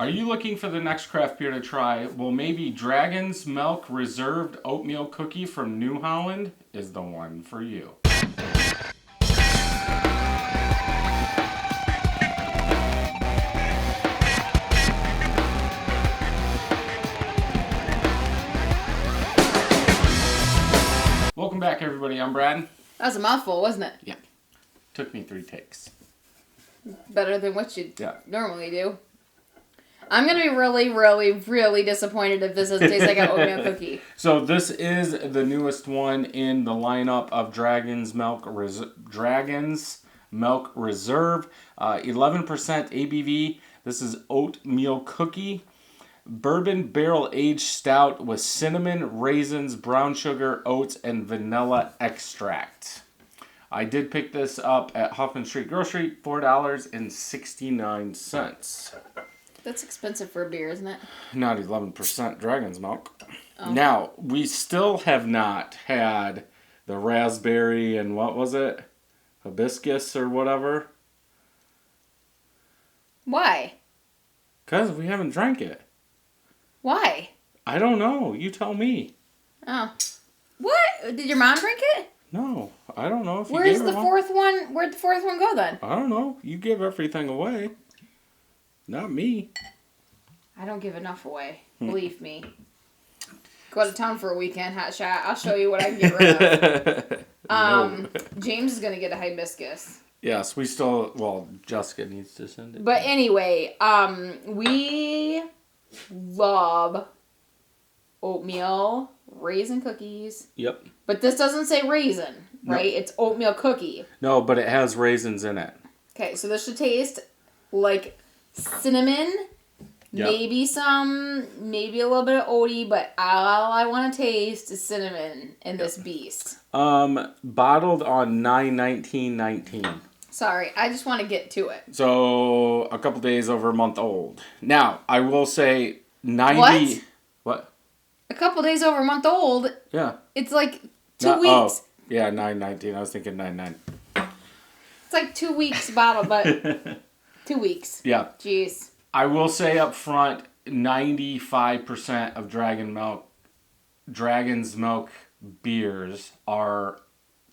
Are you looking for the next craft beer to try? Well, maybe Dragon's Milk Reserved Oatmeal Cookie from New Holland is the one for you. Welcome back, everybody. I'm Brad. That was a mouthful, wasn't it? Yeah. Took me 3 takes. Better than what you normally do. I'm going to be really, really, really disappointed if this doesn't taste like an oatmeal cookie. So this is the newest one in the lineup of Dragon's Milk Reserve. 11% ABV. This is oatmeal cookie. Bourbon barrel aged stout with cinnamon, raisins, brown sugar, oats, and vanilla extract. I did pick this up at Hoffman Street Grocery, $4.69. That's expensive for a beer, isn't it? Not 11% Dragon's Milk. Oh. Now, we still have not had the raspberry and what was it? Hibiscus or whatever. Why? Because we haven't drank it. Why? I don't know. You tell me. Oh. What? Did your mom drink it? No, I don't know if you Where's gave the her fourth one? Where'd the fourth one go then? I don't know. You give everything away. Not me. I don't give enough away. Believe me. Go to town for a weekend, hot shot. I'll show you what I can get rid of. No. James is gonna get a hibiscus. Yes, we still. Well, Jessica needs to send it. But anyway, we love oatmeal raisin cookies. Yep. But this doesn't say raisin, right? No. It's oatmeal cookie. No, but it has raisins in it. Okay, so this should taste like cinnamon, Yep. maybe a little bit of oaty, but all I want to taste is cinnamon in this beast. Bottled on 9/19/19. Sorry, I just want to get to it. So a couple days over a month old. Now I will say 90. What? A couple days over a month old. Yeah. It's like 2 weeks. Oh, yeah, 9/19. I was thinking 9/9. It's like 2 weeks bottled, but 2 weeks. Yeah. Jeez. I will say up front, 95% of Dragon's Milk beers are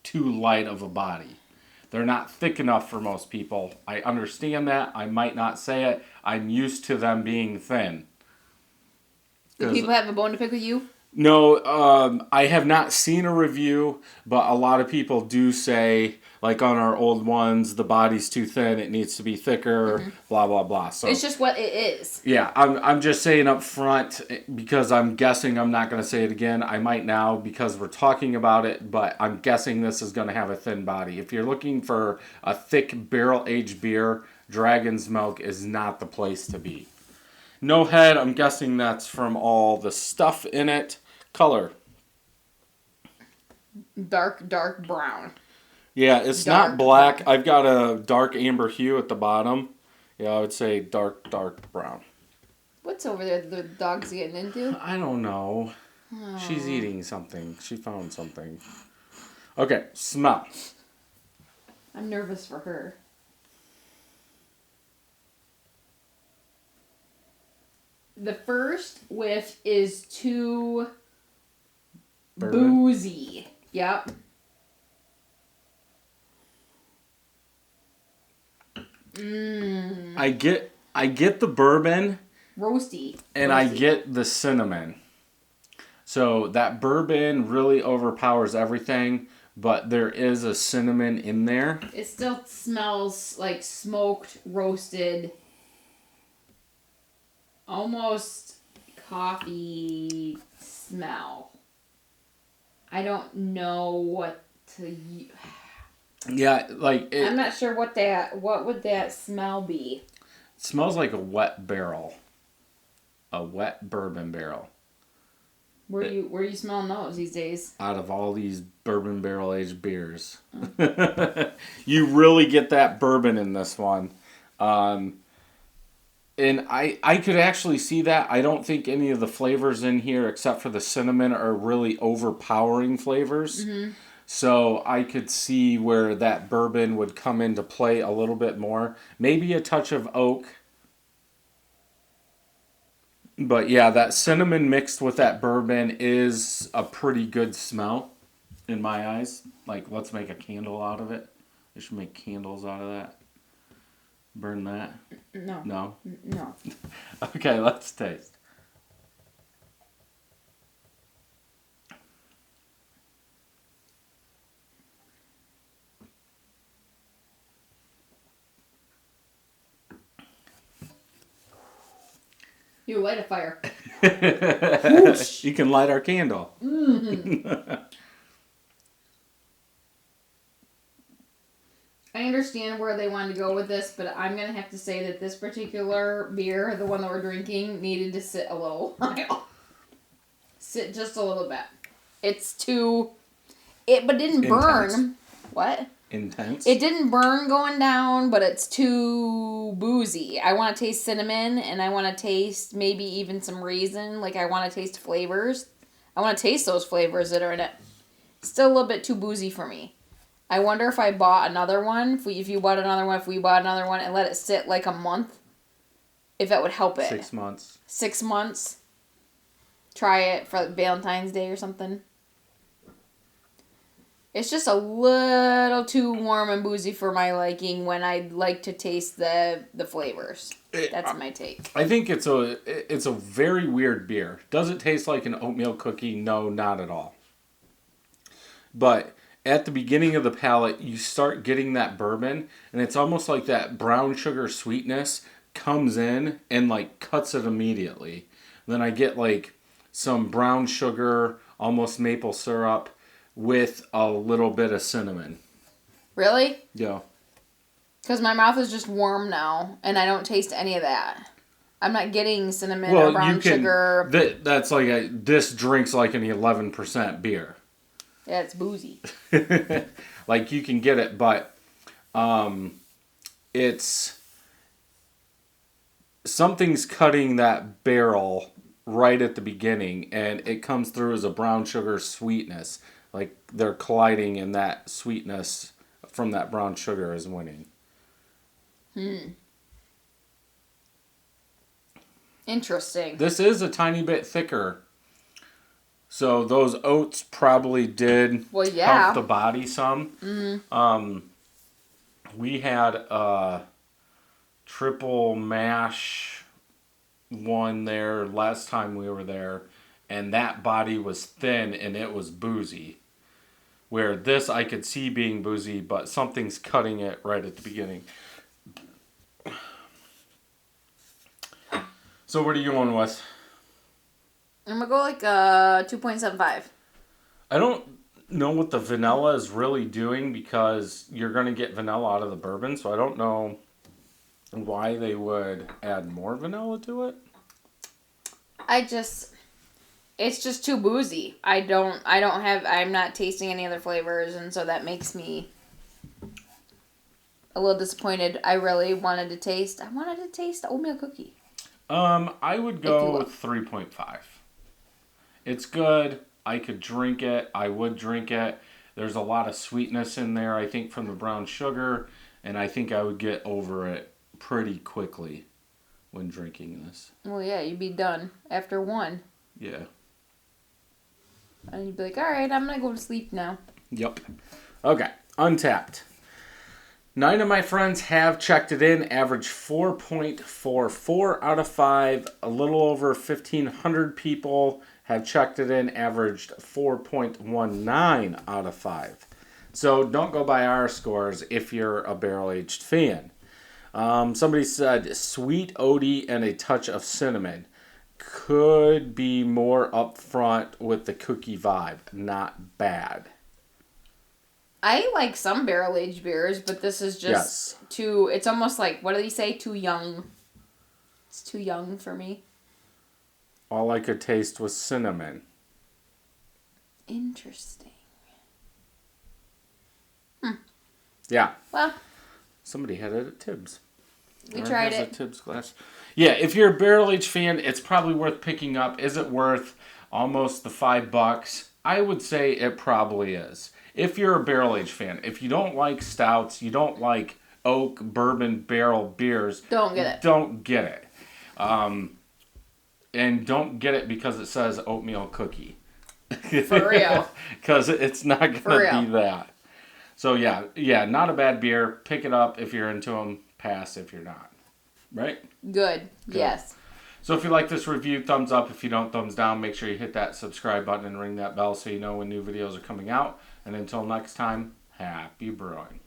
too light of a body. They're not thick enough for most people. I understand that. I might not say it. I'm used to them being thin. Do people have a bone to pick with you? No, I have not seen a review, but a lot of people do say, like on our old ones, the body's too thin, it needs to be thicker, blah, blah, blah. So it's just what it is. Yeah, I'm just saying up front, because I'm guessing I'm not going to say it again. I might now because we're talking about it, but I'm guessing this is going to have a thin body. If you're looking for a thick barrel-aged beer, Dragon's Milk is not the place to be. No head, I'm guessing that's from all the stuff in it. Color. Dark brown. Yeah, it's not black. I've got a dark amber hue at the bottom. Yeah, I would say dark brown. What's over there the dog's getting into? I don't know. Oh. She's eating something. She found something. Okay, smell. I'm nervous for her. The first whiff is too boozy. Yep. I get the bourbon. Roasty. And I get the cinnamon. So that bourbon really overpowers everything, but there is a cinnamon in there. It still smells like smoked, roasted, almost coffee smell. I don't know what to... Yeah, like... I'm not sure what would that smell be. It smells like a wet barrel. A wet bourbon barrel. Where are you smelling those these days? Out of all these bourbon barrel aged beers. Oh. You really get that bourbon in this one. And I could actually see that. I don't think any of the flavors in here, except for the cinnamon, are really overpowering flavors. Mm-hmm. So I could see where that bourbon would come into play a little bit more. Maybe a touch of oak. But yeah, that cinnamon mixed with that bourbon is a pretty good smell in my eyes. Like, let's make a candle out of it. We should make candles out of that. Burn that. No. No? No. Okay, let's taste. You light a fire. You can light our candle. Mm-hmm. I understand where they wanted to go with this, but I'm going to have to say that this particular beer, the one that we're drinking, needed to sit a little while. Sit just a little bit. It's too... But it didn't burn. Intense. What? Intense. It didn't burn going down, but it's too boozy. I want to taste cinnamon, and I want to taste maybe even some raisin. Like, I want to taste flavors. I want to taste those flavors that are in it. Still a little bit too boozy for me. I wonder if I bought another one, if we bought another one, and let it sit like a month, if that would help it. 6 months. 6 months. Try it for Valentine's Day or something. It's just a little too warm and boozy for my liking when I'd like to taste the flavors. That's my take. I think it's a very weird beer. Does it taste like an oatmeal cookie? No, not at all. But at the beginning of the palate, you start getting that bourbon, and it's almost like that brown sugar sweetness comes in and like cuts it immediately. Then I get like some brown sugar, almost maple syrup, with a little bit of cinnamon. Really? Yeah. Because my mouth is just warm now, and I don't taste any of that. I'm not getting cinnamon or brown sugar. That's like this drinks like an 11% beer. Yeah, it's boozy. Like, you can get it, but it's... Something's cutting that barrel right at the beginning, and it comes through as a brown sugar sweetness. Like, they're colliding, and that sweetness from that brown sugar is winning. Interesting. This is a tiny bit thicker. So those oats probably did help the body some. Mm-hmm. We had a triple mash one there last time we were there, and that body was thin and it was boozy. Where this I could see being boozy, but something's cutting it right at the beginning. So what are you going with? I'm going to go like 2.75. I don't know what the vanilla is really doing, because you're going to get vanilla out of the bourbon, so I don't know why they would add more vanilla to it. It's just too boozy. I'm not tasting any other flavors, and so that makes me a little disappointed. I wanted to taste the oatmeal cookie. I would go with 3.5. It's good. I could drink it. I would drink it. There's a lot of sweetness in there, I think, from the brown sugar, and I think I would get over it pretty quickly when drinking this. Well, yeah, you'd be done after one. Yeah. And you'd be like, all right, I'm going to go to sleep now. Yep. Okay, Untapped. 9 of my friends have checked it in, average 4.44 out of 5. A little over 1,500 people have checked it in, averaged 4.19 out of 5. So don't go by our scores if you're a barrel-aged fan. Somebody said sweet oaty and a touch of cinnamon. Could be more upfront with the cookie vibe. Not bad. I like some barrel-aged beers, but this is just too... It's almost like, what do they say? Too young. It's too young for me. All I could taste was cinnamon. Interesting. Yeah. Well, somebody had it at Tibbs. We tried it. A Tibbs glass. Yeah, if you're a barrel-aged fan, it's probably worth picking up. Is it worth almost the $5? I would say it probably is. If you're a barrel-aged fan. If you don't like stouts, you don't like oak, bourbon, barrel beers. Don't get it. Don't get it. And don't get it because it says oatmeal cookie. For real. Because it's not going to be that. So yeah, not a bad beer. Pick it up if you're into them. Pass if you're not. Right? Good. Yes. So if you like this review, thumbs up. If you don't, thumbs down. Make sure you hit that subscribe button and ring that bell so you know when new videos are coming out. And until next time, happy brewing.